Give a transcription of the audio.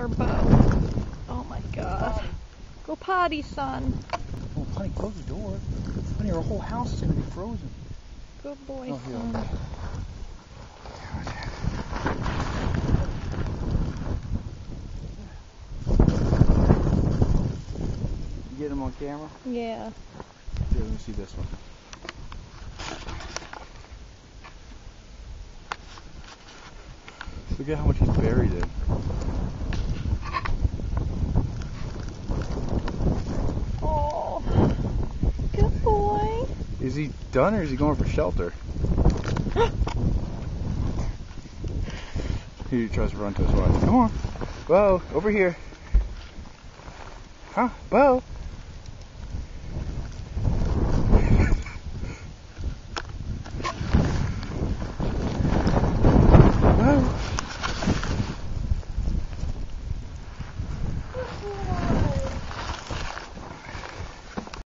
our Beau. Oh my God. Go potty, son. Oh, honey, close the door. Honey, our whole house is going to be frozen. Good boy, Oh, son. here. You get him on camera? Yeah. Here, let me see this one. Look at how much he's buried in. Oh, good boy. Is he done or is he going for shelter? He tries to run to his wife. Come on. Beau, over here. Huh? Beau?